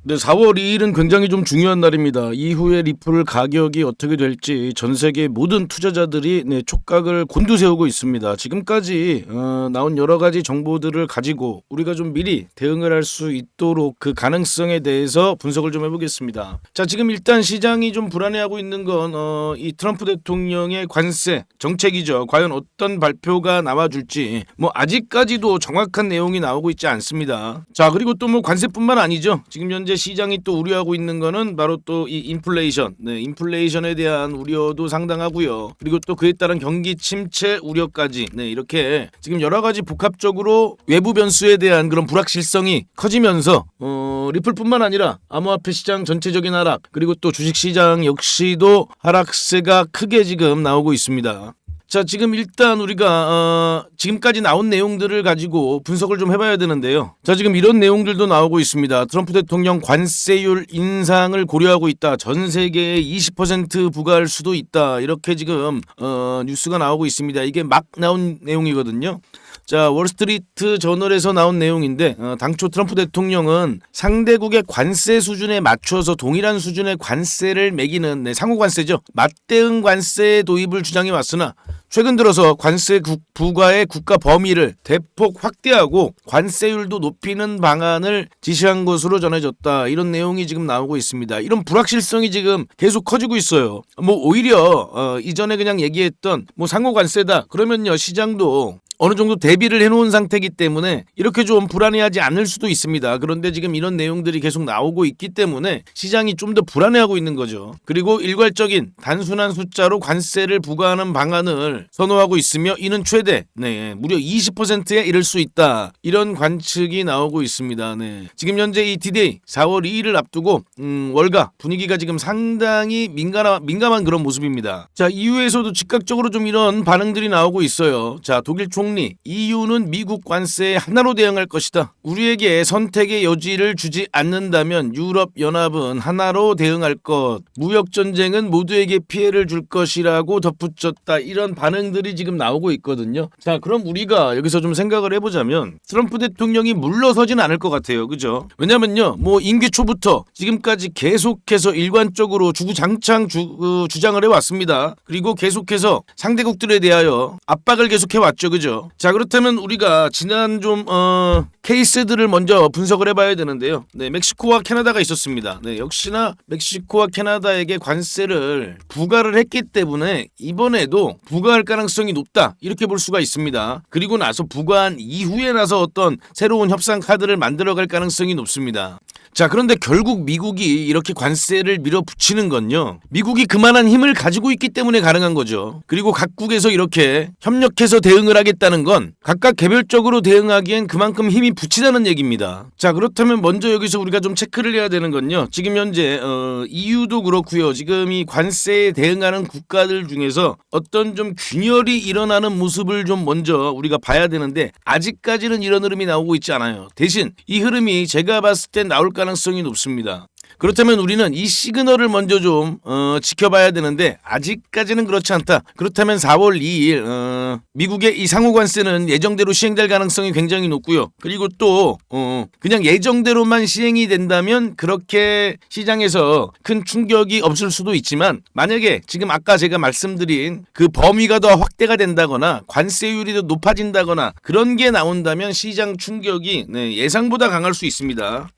네, 4월 2일은 굉장히 좀 중요한 날입니다. 이후에 리플 가격이 어떻게 될지 전 세계 모든 투자자들이 촉각을 곤두세우고 있습니다. 지금까지 나온 여러 가지 정보들을 가지고 우리가 좀 미리 대응을 할 수 있도록 그 가능성에 대해서 분석을 좀 해보겠습니다. 자, 지금 일단 시장이 좀 불안해하고 있는 건 이 트럼프 대통령의 관세 정책이죠. 과연 어떤 발표가 나와줄지 아직까지도 정확한 내용이 나오고 있지 않습니다. 자, 그리고 또 관세뿐만 아니죠. 지금 현재 시장이 또 우려하고 있는 거는 바로 또 이 인플레이션, 인플레이션에 대한 우려도 상당하고요. 그리고 또 그에 따른 경기 침체 우려까지, 이렇게 지금 여러 가지 복합적으로 외부 변수에 대한 그런 불확실성이 커지면서 리플뿐만 아니라 암호화폐 시장 전체적인 하락, 그리고 또 주식 시장 역시도 하락세가 크게 지금 나오고 있습니다. 자, 지금 일단 우리가 지금까지 나온 내용들을 가지고 분석을 좀 해봐야 되는데요. 자, 지금 이런 내용들도 나오고 있습니다. 트럼프 대통령 관세율 인상을 고려하고 있다. 전 세계에 20% 부과할 수도 있다. 이렇게 지금 뉴스가 나오고 있습니다. 이게 막 나온 내용이거든요. 자, 월스트리트 저널에서 나온 내용인데 당초 트럼프 대통령은 상대국의 관세 수준에 맞춰서 동일한 수준의 관세를 매기는 상호 관세죠. 맞대응 관세 도입을 주장해 왔으나 최근 들어서 관세 부과의 국가 범위를 대폭 확대하고 관세율도 높이는 방안을 지시한 것으로 전해졌다. 이런 내용이 지금 나오고 있습니다. 이런 불확실성이 지금 계속 커지고 있어요. 오히려 이전에 그냥 얘기했던 상호 관세다. 그러면요, 시장도 어느 정도 대비를 해놓은 상태이기 때문에 이렇게 좀 불안해하지 않을 수도 있습니다. 그런데 지금 이런 내용들이 계속 나오고 있기 때문에 시장이 좀 더 불안해하고 있는 거죠. 그리고 일괄적인 단순한 숫자로 관세를 부과하는 방안을 선호하고 있으며 이는 최대 무려 20%에 이를 수 있다. 이런 관측이 나오고 있습니다. 지금 현재 이 디데이 4월 2일을 앞두고 월가 분위기가 지금 상당히 민감한 그런 모습입니다. 자, EU에서도 즉각적으로 좀 이런 반응들이 나오고 있어요. 자, 독일 총리, EU는 미국 관세에 하나로 대응할 것이다. 우리에게 선택의 여지를 주지 않는다면 유럽연합은 하나로 대응할 것. 무역전쟁은 모두에게 피해를 줄 것이라고 덧붙였다. 이런 반응들이 지금 나오고 있거든요. 자, 그럼 우리가 여기서 좀 생각을 해보자면 트럼프 대통령이 물러서진 않을 것 같아요. 그죠? 왜냐면요, 임기 초부터 지금까지 계속해서 일관적으로 주구장창 주장을 해왔습니다. 그리고 계속해서 상대국들에 대하여 압박을 계속해왔죠. 그죠? 자, 그렇다면 우리가 지난 케이스들을 먼저 분석을 해봐야 되는데요. 멕시코와 캐나다가 있었습니다. 역시나 멕시코와 캐나다에게 관세를 부과를 했기 때문에 이번에도 부과할 가능성이 높다. 이렇게 볼 수가 있습니다. 그리고 나서 부과한 이후에 나서 어떤 새로운 협상 카드를 만들어갈 가능성이 높습니다. 자, 그런데 결국 미국이 이렇게 관세를 밀어붙이는 건요, 미국이 그만한 힘을 가지고 있기 때문에 가능한 거죠. 그리고 각국에서 이렇게 협력해서 대응을 하겠다는 건 각각 개별적으로 대응하기엔 그만큼 힘이 붙이다는 얘기입니다. 자, 그렇다면 먼저 여기서 우리가 좀 체크를 해야 되는 건요, 지금 현재 EU도 그렇고요, 지금 이 관세에 대응하는 국가들 중에서 어떤 좀 균열이 일어나는 모습을 좀 먼저 우리가 봐야 되는데 아직까지는 이런 흐름이 나오고 있지 않아요. 대신 이 흐름이 제가 봤을 때 나올 가능성이 높습니다. 그렇다면 우리는 이 시그널을 먼저 좀 지켜봐야 되는데 아직까지는 그렇지 않다. 그렇다면 4월 2일 미국의 이 상호관세는 예정대로 시행될 가능성이 굉장히 높고요. 그리고 또 그냥 예정대로만 시행이 된다면 그렇게 시장에서 큰 충격이 없을 수도 있지만 만약에 지금 아까 제가 말씀드린 그 범위가 더 확대가 된다거나 관세율이 더 높아진다거나 그런 게 나온다면 시장 충격이 예상보다 강할 수 있습니다.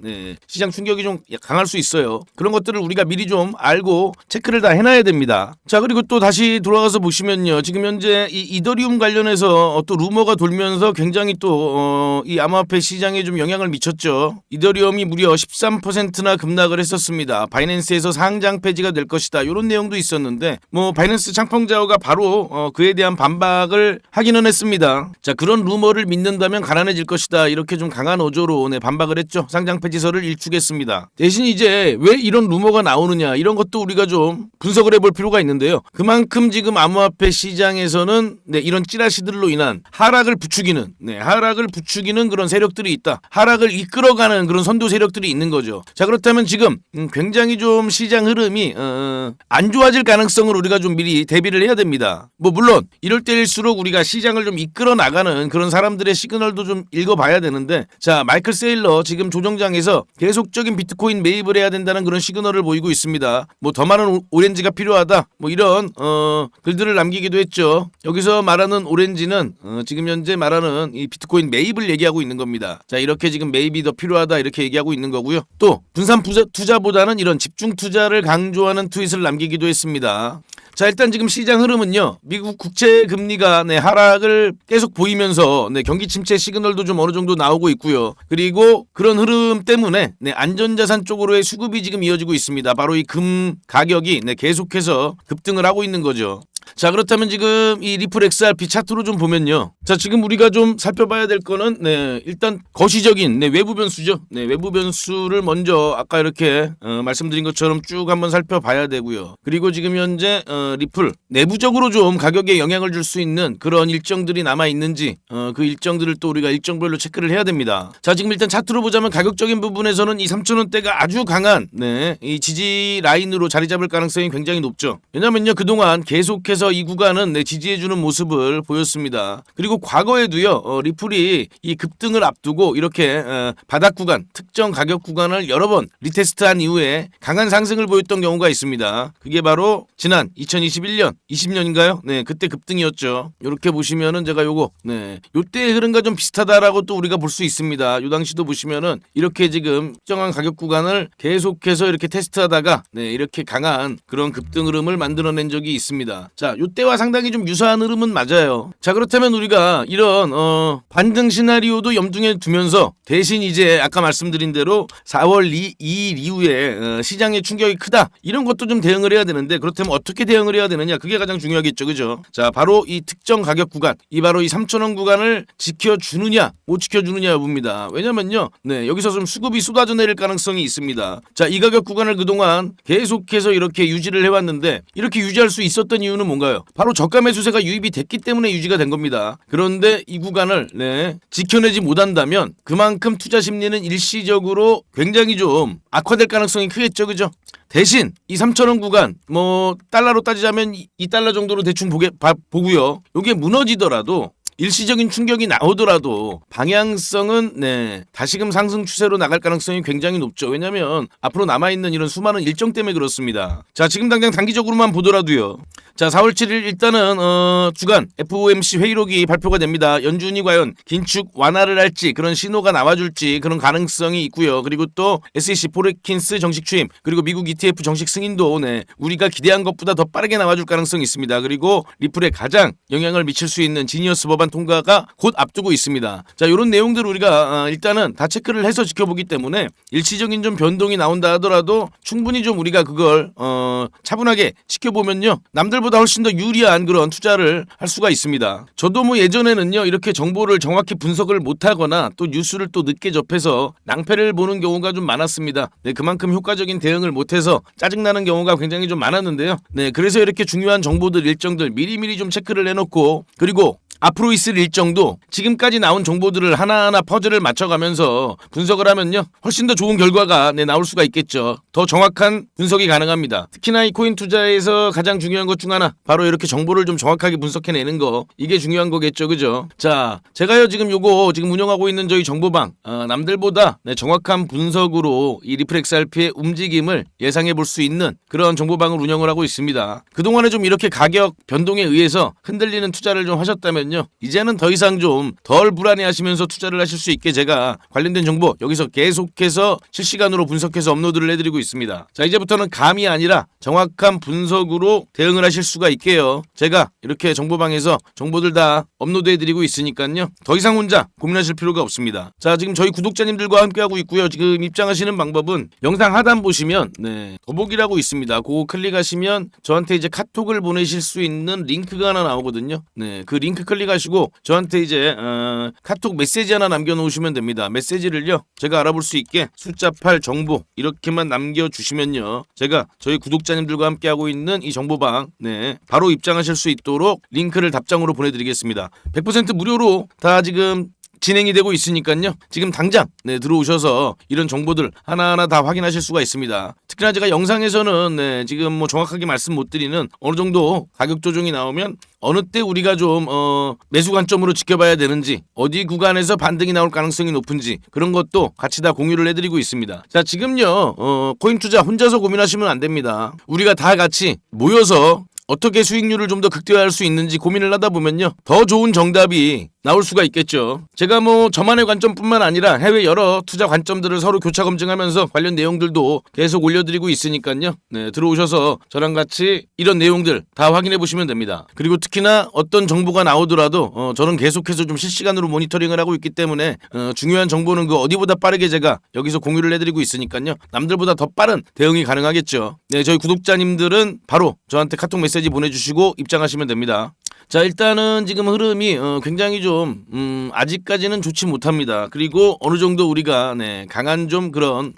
시장 충격이 좀 강할 수 있어요. 그런 것들을 우리가 미리 좀 알고 체크를 다 해놔야 됩니다. 자, 그리고 또 다시 돌아가서 보시면요, 지금 현재 이 이더리움 관련해서 또 루머가 돌면서 굉장히 또 이 암호화폐 시장에 좀 영향을 미쳤죠. 이더리움이 무려 13%나 급락을 했었습니다. 바이낸스에서 상장 폐지가 될 것이다. 이런 내용도 있었는데 바이낸스 창펑자오가 바로 그에 대한 반박을 하기는 했습니다. 자, 그런 루머를 믿는다면 가난해질 것이다. 이렇게 좀 강한 어조로 반박을 했죠. 상장 폐지서를 일축했습니다. 대신 이제 근데 왜 이런 루머가 나오느냐 이런 것도 우리가 좀 분석을 해볼 필요가 있는데요. 그만큼 지금 암호화폐 시장에서는 이런 찌라시들로 인한 하락을 부추기는 그런 세력들이 있다. 하락을 이끌어가는 그런 선도 세력들이 있는 거죠. 자, 그렇다면 지금 굉장히 좀 시장 흐름이 안 좋아질 가능성을 우리가 좀 미리 대비를 해야 됩니다. 뭐 물론 이럴 때일수록 우리가 시장을 좀 이끌어 나가는 그런 사람들의 시그널도 좀 읽어봐야 되는데, 자, 마이클 세일러 지금 조정장에서 계속적인 비트코인 매입을 해야 된다는 그런 시그널을 보이고 있습니다. 뭐 더 많은 오렌지가 필요하다, 뭐 이런 글들을 남기기도 했죠. 여기서 말하는 오렌지는 지금 현재 말하는 이 비트코인 매입을 얘기하고 있는 겁니다. 자, 이렇게 지금 매입이 더 필요하다 이렇게 얘기하고 있는 거고요. 또 분산 투자보다는 이런 집중 투자를 강조하는 트윗을 남기기도 했습니다. 자, 일단 지금 시장 흐름은요, 미국 국채 금리가 하락을 계속 보이면서 경기 침체 시그널도 좀 어느 정도 나오고 있고요. 그리고 그런 흐름 때문에 안전자산 쪽으로의 수급이 지금 이어지고 있습니다. 바로 이 금 가격이 계속해서 급등을 하고 있는 거죠. 자, 그렇다면 지금 이 리플 XRP 차트로 좀 보면요. 자, 지금 우리가 좀 살펴봐야 될 거는 일단 거시적인 외부 변수죠. 외부 변수를 먼저 아까 이렇게 말씀드린 것처럼 쭉 한번 살펴봐야 되고요. 그리고 지금 현재 리플 내부적으로 좀 가격에 영향을 줄 수 있는 그런 일정들이 남아 있는지 그 일정들을 또 우리가 일정별로 체크를 해야 됩니다. 자, 지금 일단 차트로 보자면 가격적인 부분에서는 이 3,000원대가 아주 강한 이 지지 라인으로 자리 잡을 가능성이 굉장히 높죠. 왜냐면요, 그동안 계속해서 이 구간은 지지해주는 모습을 보였습니다. 그리고 과거에도요, 리플이 이 급등을 앞두고 이렇게 바닥 구간, 특정 가격 구간을 여러 번 리테스트한 이후에 강한 상승을 보였던 경우가 있습니다. 그게 바로 지난 2021년, 20년인가요? 그때 급등이었죠. 이렇게 보시면은 제가 요때의 흐름과 좀 비슷하다라고 또 우리가 볼 수 있습니다. 요 당시도 보시면은 이렇게 지금 특정한 가격 구간을 계속해서 이렇게 테스트하다가 이렇게 강한 그런 급등 흐름을 만들어낸 적이 있습니다. 자, 요때와 상당히 좀 유사한 흐름은 맞아요. 자, 그렇다면 우리가 이런 반등 시나리오도 염두에 두면서 대신 이제 아까 말씀드린 대로 4월 2일 이후에 시장의 충격이 크다, 이런 것도 좀 대응을 해야 되는데, 그렇다면 어떻게 대응을 해야 되느냐, 그게 가장 중요하겠죠. 그죠? 자, 바로 이 특정 가격 구간, 바로 이 3,000원 구간을 지켜주느냐 못 지켜주느냐 여부입니다. 왜냐면요, 여기서 좀 수급이 쏟아져 내릴 가능성이 있습니다. 자, 이 가격 구간을 그동안 계속해서 이렇게 유지를 해왔는데, 이렇게 유지할 수 있었던 이유는 뭔가요? 바로 저가 매수세가 유입이 됐기 때문에 유지가 된 겁니다. 그런데 이 구간을 지켜내지 못한다면 그만큼 투자 심리는 일시적으로 굉장히 좀 악화될 가능성이 크겠죠. 그죠? 대신 이 3,000원 구간, 달러로 따지자면 2달러 정도로 대충 보고요. 이게 무너지더라도, 일시적인 충격이 나오더라도 방향성은 다시금 상승 추세로 나갈 가능성이 굉장히 높죠. 왜냐하면 앞으로 남아있는 이런 수많은 일정 때문에 그렇습니다. 자, 지금 당장 단기적으로만 보더라도요. 자, 4월 7일 일단은 주간 FOMC 회의록이 발표가 됩니다. 연준이 과연 긴축 완화를 할지, 그런 신호가 나와줄지, 그런 가능성이 있고요. 그리고 또 SEC 포레킨스 정식 취임, 그리고 미국 ETF 정식 승인도 우리가 기대한 것보다 더 빠르게 나와줄 가능성이 있습니다. 그리고 리플에 가장 영향을 미칠 수 있는 지니어스 법안 통과가 곧 앞두고 있습니다. 자, 이런 내용들을 우리가 일단은 다 체크를 해서 지켜보기 때문에 일시적인 좀 변동이 나온다 하더라도 충분히 좀 우리가 그걸 차분하게 지켜보면요, 남들보다 훨씬 더 유리한 그런 투자를 할 수가 있습니다. 저도 예전에는요, 이렇게 정보를 정확히 분석을 못하거나 또 뉴스를 또 늦게 접해서 낭패를 보는 경우가 좀 많았습니다. 그만큼 효과적인 대응을 못해서 짜증나는 경우가 굉장히 좀 많았는데요. 그래서 이렇게 중요한 정보들, 일정들 미리미리 좀 체크를 해놓고, 그리고 앞으로 있을 일정도 지금까지 나온 정보들을 하나하나 퍼즐을 맞춰가면서 분석을 하면요, 훨씬 더 좋은 결과가 나올 수가 있겠죠. 더 정확한 분석이 가능합니다. 특히나 이 코인 투자에서 가장 중요한 것 중 하나, 바로 이렇게 정보를 좀 정확하게 분석해내는 거, 이게 중요한 거겠죠. 그죠? 자, 제가요 지금 지금 운영하고 있는 저희 정보방, 남들보다 정확한 분석으로 이 리플 XRP의 움직임을 예상해 볼 수 있는 그런 정보방을 운영을 하고 있습니다. 그동안에 좀 이렇게 가격 변동에 의해서 흔들리는 투자를 좀 하셨다면 이제는 더 이상 좀 덜 불안해하시면서 투자를 하실 수 있게 제가 관련된 정보 여기서 계속해서 실시간으로 분석해서 업로드를 해드리고 있습니다. 자, 이제부터는 감이 아니라 정확한 분석으로 대응을 하실 수가 있게요, 제가 이렇게 정보방에서 정보들 다 업로드해드리고 있으니까요, 더 이상 혼자 고민하실 필요가 없습니다. 자, 지금 저희 구독자님들과 함께하고 있고요. 지금 입장하시는 방법은 영상 하단 보시면 더보기라고 있습니다. 그거 클릭하시면 저한테 이제 카톡을 보내실 수 있는 링크가 하나 나오거든요. 그 링크 클릭 클릭하시고 저한테 이제 카톡 메시지 하나 남겨놓으시면 됩니다. 메시지를요 제가 알아볼 수 있게 숫자 8 정보 이렇게만 남겨주시면요 제가 저희 구독자님들과 함께하고 있는 이 정보방 바로 입장하실 수 있도록 링크를 답장으로 보내드리겠습니다. 100% 무료로 다 지금 진행이 되고 있으니까요. 지금 당장 들어오셔서 이런 정보들 하나하나 다 확인하실 수가 있습니다. 특히나 제가 영상에서는 지금 뭐 정확하게 말씀 못 드리는 어느 정도 가격 조정이 나오면 어느 때 우리가 좀 매수 관점으로 지켜봐야 되는지 어디 구간에서 반등이 나올 가능성이 높은지 그런 것도 같이 다 공유를 해드리고 있습니다. 자 지금요 코인 투자 혼자서 고민하시면 안 됩니다. 우리가 다 같이 모여서 어떻게 수익률을 좀 더 극대화할 수 있는지 고민을 하다 보면요 더 좋은 정답이 나올 수가 있겠죠. 제가 뭐 저만의 관점뿐만 아니라 해외 여러 투자 관점들을 서로 교차 검증하면서 관련 내용들도 계속 올려드리고 있으니까요. 들어오셔서 저랑 같이 이런 내용들 다 확인해 보시면 됩니다. 그리고 특히나 어떤 정보가 나오더라도 저는 계속해서 좀 실시간으로 모니터링을 하고 있기 때문에 중요한 정보는 그 어디보다 빠르게 제가 여기서 공유를 해드리고 있으니까요. 남들보다 더 빠른 대응이 가능하겠죠. 저희 구독자님들은 바로 저한테 카톡 메시지 보내주시고 입장하시면 됩니다. 자 일단은 지금 흐름이 굉장히 좀 아직까지는 좋지 못합니다. 그리고 어느 정도 우리가 강한 좀 그런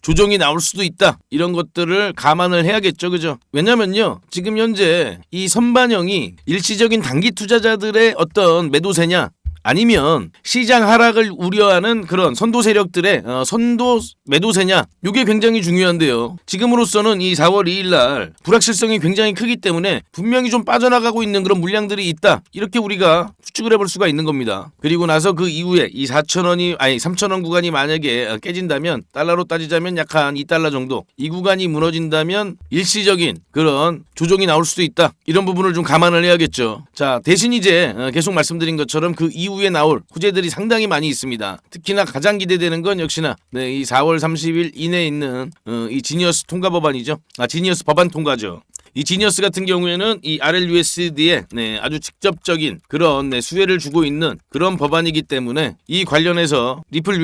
조정이 나올 수도 있다 이런 것들을 감안을 해야겠죠, 그죠? 왜냐면요 지금 현재 이 선반영이 일시적인 단기 투자자들의 어떤 매도세냐 아니면 시장 하락을 우려하는 그런 선도 세력들의 선도 매도세냐 이게 굉장히 중요한데요. 지금으로서는 이 4월 2일 날 불확실성이 굉장히 크기 때문에 분명히 좀 빠져나가고 있는 그런 물량들이 있다 이렇게 우리가 추측을 해볼 수가 있는 겁니다. 그리고 나서 그 이후에 이 3,000원 구간이 만약에 깨진다면 달러로 따지자면 약 한 2달러 정도 이 구간이 무너진다면 일시적인 그런 조정이 나올 수도 있다 이런 부분을 좀 감안을 해야겠죠. 자 대신 이제 계속 말씀드린 것처럼 그 이후에 나올 호재들이 상당히 많이 있습니다. 특히나 가장 기대되는 건 역시나 이 4월 30일 이내에 있는 이 지니어스 통과 법안이죠. 지니어스 법안 통과죠. 이 지니어스 같은 경우에는 이 RLUSD에 아주 직접적인 그런 수혜를 주고 있는 그런 법안이기 때문에 이 관련해서 리플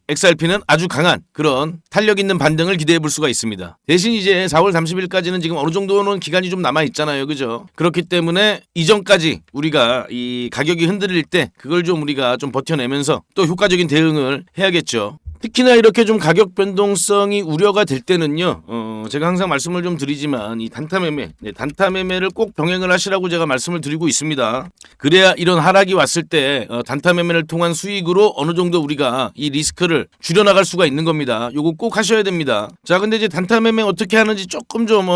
XRP는 아주 강한 그런 탄력 있는 반등을 기대해 볼 수가 있습니다. 대신 이제 4월 30일까지는 지금 어느 정도는 기간이 좀 남아 있잖아요, 그죠? 그렇기 때문에 이전까지 우리가 이 가격이 흔들릴 때 그걸 좀 우리가 좀 버텨내면서 또 효과적인 대응을 해야겠죠. 특히나 이렇게 좀 가격 변동성이 우려가 될 때는요 제가 항상 말씀을 좀 드리지만 이 단타 매매를 꼭 병행을 하시라고 제가 말씀을 드리고 있습니다. 그래야 이런 하락이 왔을 때 단타 매매를 통한 수익으로 어느 정도 우리가 이 리스크를 줄여나갈 수가 있는 겁니다. 요거 꼭 하셔야 됩니다. 자 근데 이제 단타 매매 어떻게 하는지 조금 좀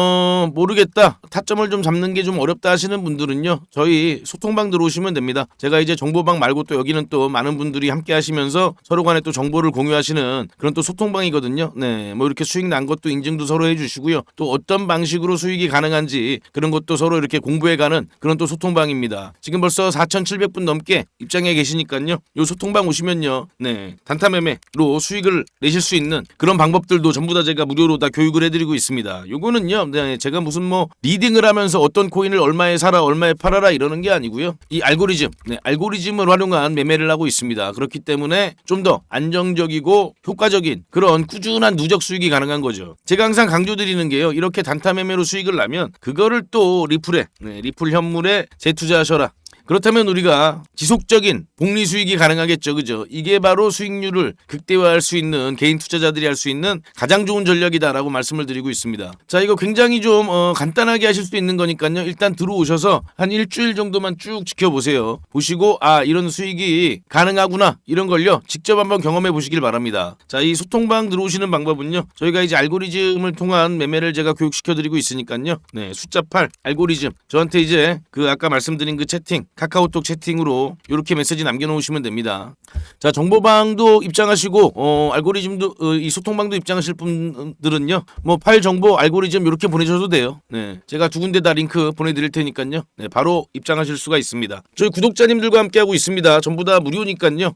모르겠다, 타점을 좀 잡는 게 좀 어렵다 하시는 분들은요 저희 소통방 들어오시면 됩니다. 제가 이제 정보방 말고 또 여기는 또 많은 분들이 함께 하시면서 서로 간에 또 정보를 공유하시는 그런 또 소통방이거든요. 뭐 이렇게 수익 난 것도 인증도 서로 해주시고요. 또 어떤 방식으로 수익이 가능한지 그런 것도 서로 이렇게 공부해가는 그런 또 소통방입니다. 지금 벌써 4,700분 넘게 입장해 계시니까요. 요 소통방 오시면요, 단타 매매로 수익을 내실 수 있는 그런 방법들도 전부 다 제가 무료로 다 교육을 해드리고 있습니다. 요거는요, 제가 무슨 뭐 리딩을 하면서 어떤 코인을 얼마에 사라, 얼마에 팔아라 이러는 게 아니고요. 이 알고리즘을 활용한 매매를 하고 있습니다. 그렇기 때문에 좀 더 안정적이고 효과적인 그런 꾸준한 누적 수익이 가능한 거죠. 제가 항상 강조드리는 게요. 이렇게 단타 매매로 수익을 나면 그거를 또 리플 현물에 재투자하셔라. 그렇다면 우리가 지속적인 복리 수익이 가능하겠죠, 그죠? 이게 바로 수익률을 극대화할 수 있는 개인 투자자들이 할 수 있는 가장 좋은 전략이다라고 말씀을 드리고 있습니다. 자, 이거 굉장히 좀 간단하게 하실 수 있는 거니까요. 일단 들어오셔서 한 일주일 정도만 쭉 지켜보세요. 보시고 이런 수익이 가능하구나 이런 걸요 직접 한번 경험해 보시길 바랍니다. 자, 이 소통방 들어오시는 방법은요. 저희가 이제 알고리즘을 통한 매매를 제가 교육시켜드리고 있으니까요. 숫자 8 알고리즘 저한테 이제 그 아까 말씀드린 그 채팅 카카오톡 채팅으로 이렇게 메시지 남겨놓으시면 됩니다. 자, 정보방도 입장하시고 알고리즘도 이 소통방도 입장하실 분들은요, 뭐 파일 정보 알고리즘 이렇게 보내셔도 돼요. 제가 두 군데 다 링크 보내드릴 테니까요. 바로 입장하실 수가 있습니다. 저희 구독자님들과 함께하고 있습니다. 전부 다 무료니까요.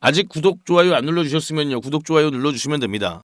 아직 구독 좋아요 안 눌러주셨으면요, 구독 좋아요 눌러주시면 됩니다.